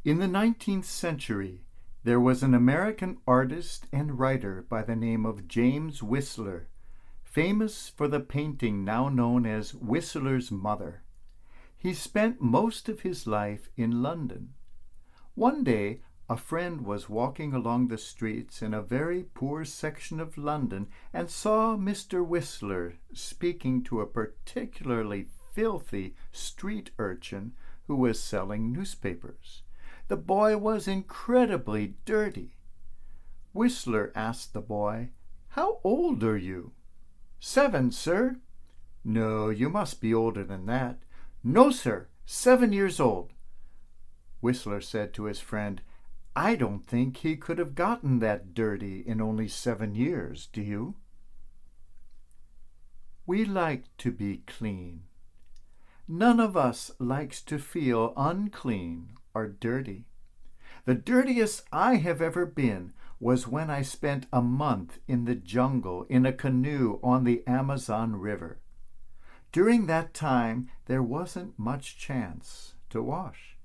In the 19th century, there was an American artist and writer by the name of James Whistler, famous for the painting now known as Whistler's Mother. He spent most of his life in London. One day, a friend was walking along the streets in a very poor section of London and saw Mr. Whistler speaking to a particularly filthy street urchin who was selling newspapers. The boy was incredibly dirty. Whistler asked the boy, "How old are you?" "7, sir." "No, you must be older than that." "No, sir, 7 years old." Whistler said to his friend, "I don't think he could have gotten that dirty in only 7 years, do you?" We like to be clean. None of us likes to feel unclean or dirty. The dirtiest I have ever been was when I spent a month in the jungle in a canoe on the Amazon River. During that time, there wasn't much chance to wash.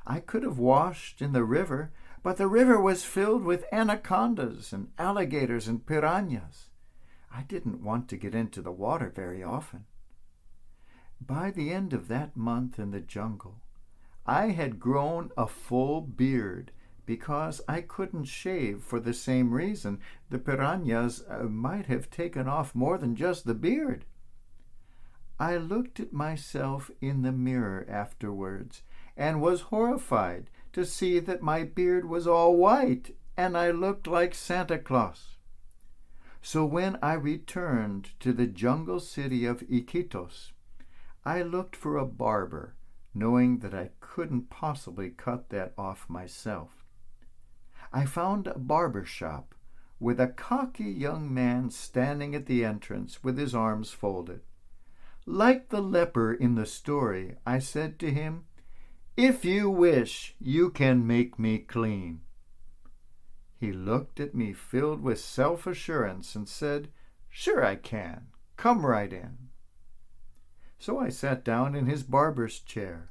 I could have washed in the river, but the river was filled with anacondas and alligators and piranhas. I didn't want to get into the water very often. By the end of that month in the jungle, I had grown a full beard because I couldn't shave for the same reason. The piranhas might have taken off more than just the beard. I looked at myself in the mirror afterwards and was horrified to see that my beard was all white and I looked like Santa Claus. So when I returned to the jungle city of Iquitos, I looked for a barber, knowing that I couldn't possibly cut that off myself. I found a barber shop with a cocky young man standing at the entrance with his arms folded. Like the leper in the story, I said to him, "If you wish, you can make me clean." He looked at me filled with self-assurance and said, "Sure I can. Come right in." So I sat down in his barber's chair.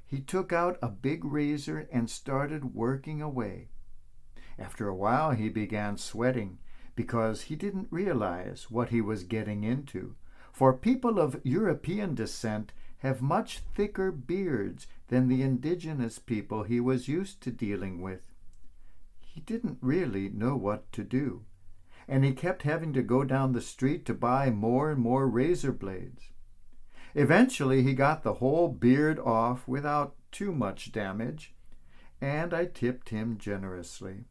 He took out a big razor and started working away. After a while he began sweating because he didn't realize what he was getting into, for people of European descent have much thicker beards than the indigenous people he was used to dealing with. He didn't really know what to do, and he kept having to go down the street to buy more and more razor blades. Eventually he got the whole beard off without too much damage, and I tipped him generously.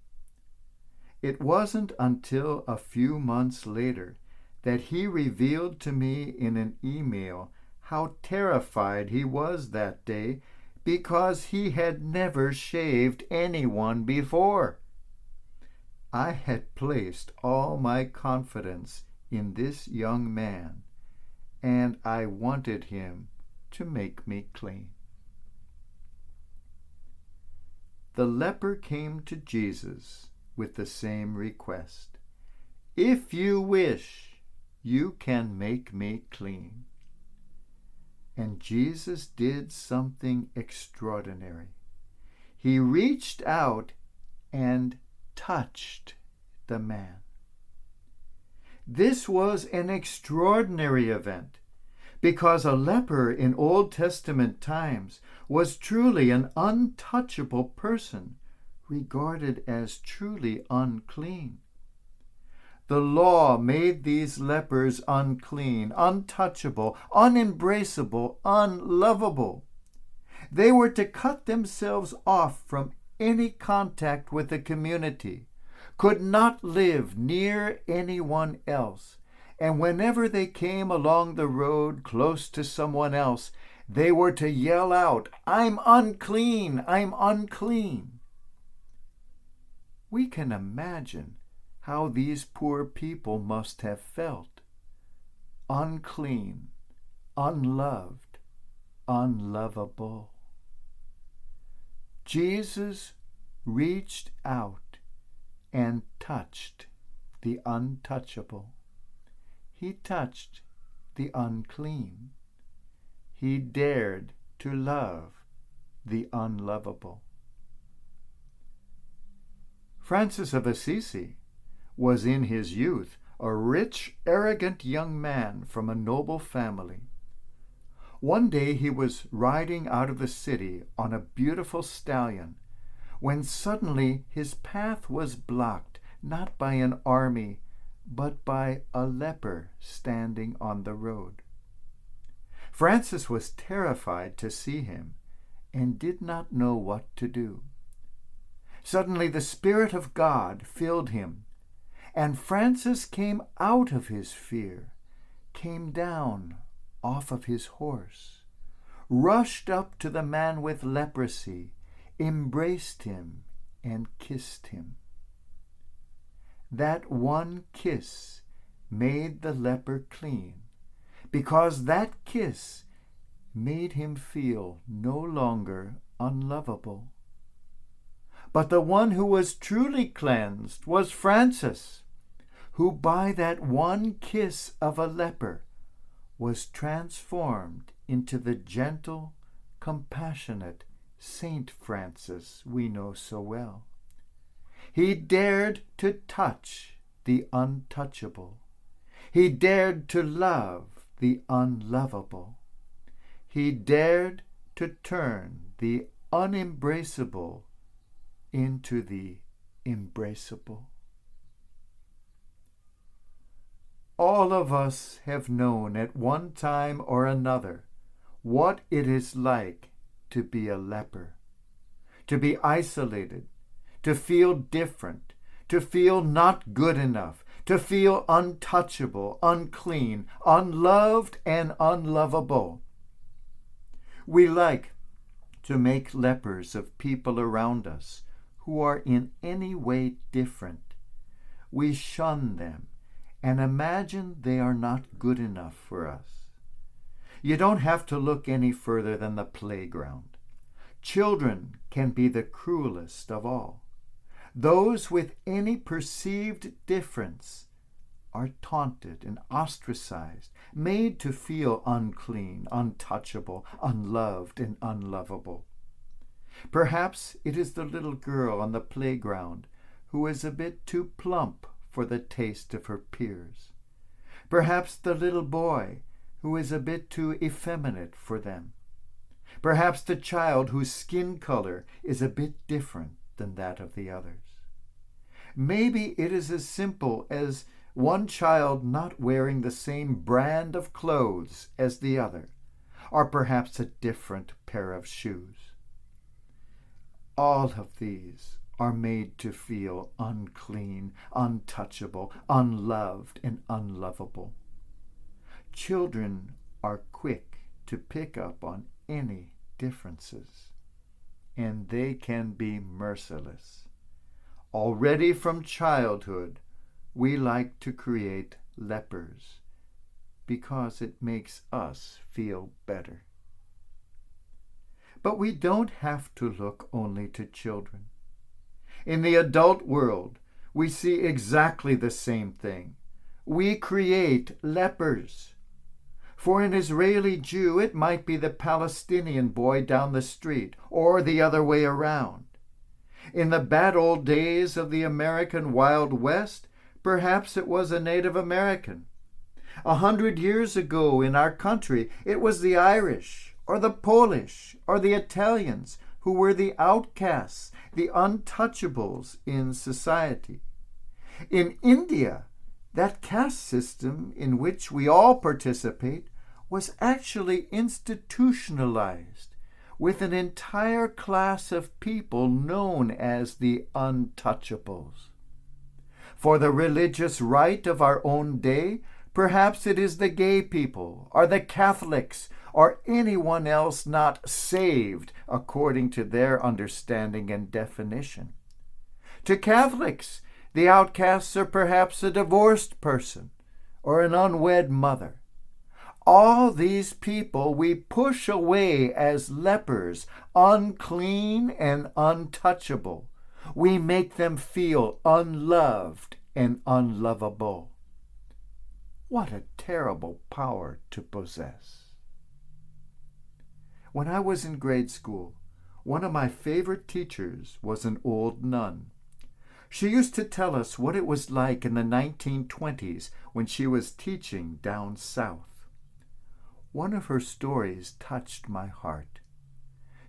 It wasn't until a few months later that he revealed to me in an email how terrified he was that day because he had never shaved anyone before. I had placed all my confidence in this young man, and I wanted him to make me clean. The leper came to Jesus with the same request. "If you wish, you can make me clean." And Jesus did something extraordinary. He reached out and touched the man. This was an extraordinary event because a leper in Old Testament times was truly an untouchable person, regarded as truly unclean. The law made these lepers unclean, untouchable, unembraceable, unlovable. They were to cut themselves off from any contact with the community, could not live near anyone else, and whenever they came along the road close to someone else, they were to yell out, "I'm unclean, I'm unclean." We can imagine how these poor people must have felt. Unclean, unloved, unlovable. Jesus reached out and touched the untouchable. He touched the unclean. He dared to love the unlovable. Francis of Assisi was in his youth a rich, arrogant young man from a noble family. One day he was riding out of the city on a beautiful stallion when suddenly his path was blocked not by an army but by a leper standing on the road. Francis was terrified to see him and did not know what to do. Suddenly the Spirit of God filled him, and Francis came out of his fear, came down off of his horse, rushed up to the man with leprosy, embraced him, and kissed him. That one kiss made the leper clean, because that kiss made him feel no longer unlovable. But the one who was truly cleansed was Francis, who by that one kiss of a leper was transformed into the gentle, compassionate Saint Francis we know so well. He dared to touch the untouchable. He dared to love the unlovable. He dared to turn the unembraceable into the embraceable. All of us have known at one time or another what it is like to be a leper, to be isolated, to feel different, to feel not good enough, to feel untouchable, unclean, unloved, and unlovable. We like to make lepers of people around us who are in any way different. We shun them and imagine they are not good enough for us. You don't have to look any further than the playground. Children can be the cruelest of all. Those with any perceived difference are taunted and ostracized, made to feel unclean, untouchable, unloved, and unlovable. Perhaps it is the little girl on the playground who is a bit too plump for the taste of her peers. Perhaps the little boy who is a bit too effeminate for them. Perhaps the child whose skin color is a bit different than that of the others. Maybe it is as simple as one child not wearing the same brand of clothes as the other, or perhaps a different pair of shoes. All of these are made to feel unclean, untouchable, unloved, and unlovable. Children are quick to pick up on any differences, and they can be merciless. Already from childhood, we like to create lepers because it makes us feel better. But we don't have to look only to children. In the adult world, we see exactly the same thing. We create lepers. For an Israeli Jew, it might be the Palestinian boy down the street, or the other way around. In the bad old days of the American Wild West, perhaps it was a Native American. 100 years ago in our country, it was the Irish, or the Polish, or the Italians who were the outcasts, the untouchables in society. In India, that caste system in which we all participate was actually institutionalized with an entire class of people known as the untouchables. For the religious right of our own day, perhaps it is the gay people, or the Catholics, or anyone else not saved according to their understanding and definition. To Catholics, the outcasts are perhaps a divorced person or an unwed mother. All these people we push away as lepers, unclean and untouchable. We make them feel unloved and unlovable. What a terrible power to possess. When I was in grade school, one of my favorite teachers was an old nun. She used to tell us what it was like in the 1920s when she was teaching down south. One of her stories touched my heart.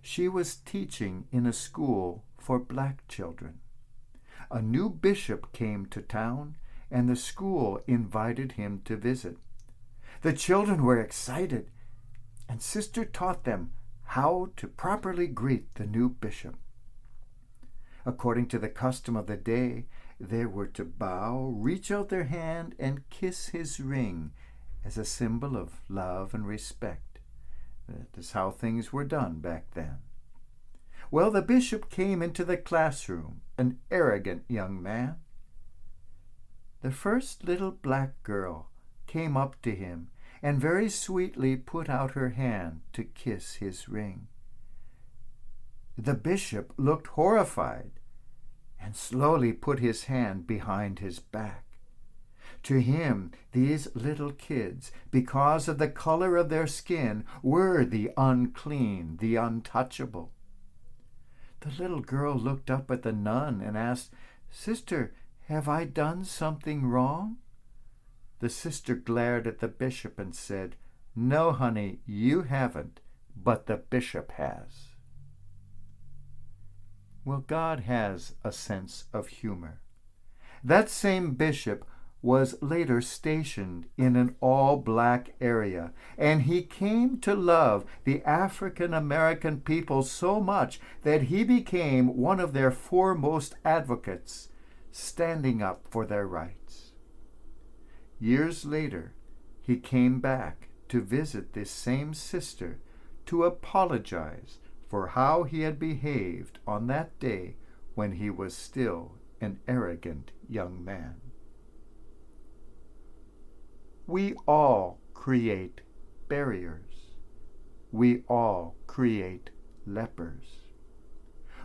She was teaching in a school for black children. A new bishop came to town, and the school invited him to visit. The children were excited, and Sister taught them how to properly greet the new bishop. According to the custom of the day, they were to bow, reach out their hand, and kiss his ring as a symbol of love and respect. That is how things were done back then. Well, the bishop came into the classroom, an arrogant young man. The first little black girl came up to him and very sweetly put out her hand to kiss his ring. The bishop looked horrified and slowly put his hand behind his back. To him, these little kids, because of the color of their skin, were the unclean, the untouchable. The little girl looked up at the nun and asked, "Sister, have I done something wrong?" The sister glared at the bishop and said, "No, honey, you haven't, but the bishop has." Well, God has a sense of humor. That same bishop was later stationed in an all-black area, and he came to love the African American people so much that he became one of their foremost advocates, standing up for their rights. Years later, he came back to visit this same sister to apologize for how he had behaved on that day when he was still an arrogant young man. We all create barriers. We all create lepers.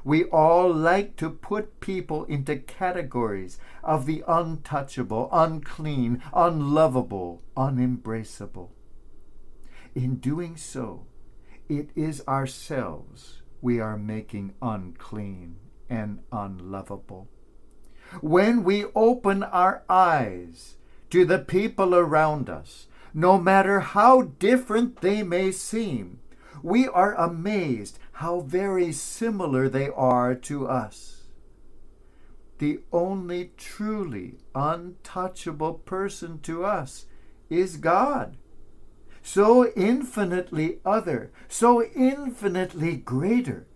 We all like to put people into categories of the untouchable, unclean, unlovable, unembraceable. In doing so, it is ourselves we are making unclean and unlovable. When we open our eyes to the people around us, no matter how different they may seem, we are amazed how very similar they are to us. The only truly untouchable person to us is God. So infinitely other, so infinitely greater,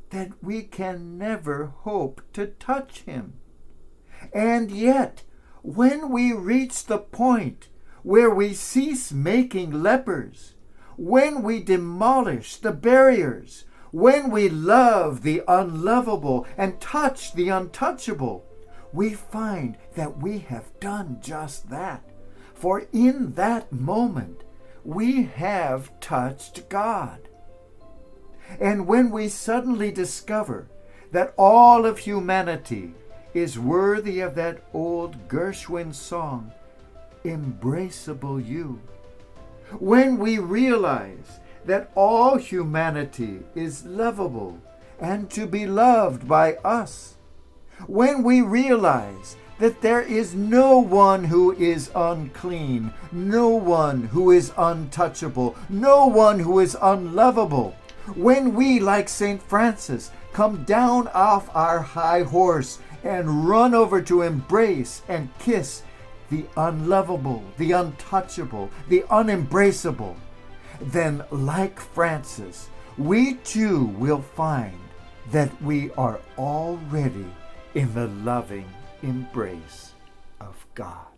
that we can never hope to touch him. And yet, when we reach the point where we cease making lepers, when we demolish the barriers, when we love the unlovable and touch the untouchable, we find that we have done just that. For in that moment, we have touched God. And when we suddenly discover that all of humanity is worthy of that old Gershwin song, Embraceable You, when we realize that all humanity is lovable and to be loved by us, when we realize that there is no one who is unclean, no one who is untouchable, no one who is unlovable, when we, like St. Francis, come down off our high horse and run over to embrace and kiss the unlovable, the untouchable, the unembraceable, then, like Francis, we too will find that we are already in the loving embrace of God.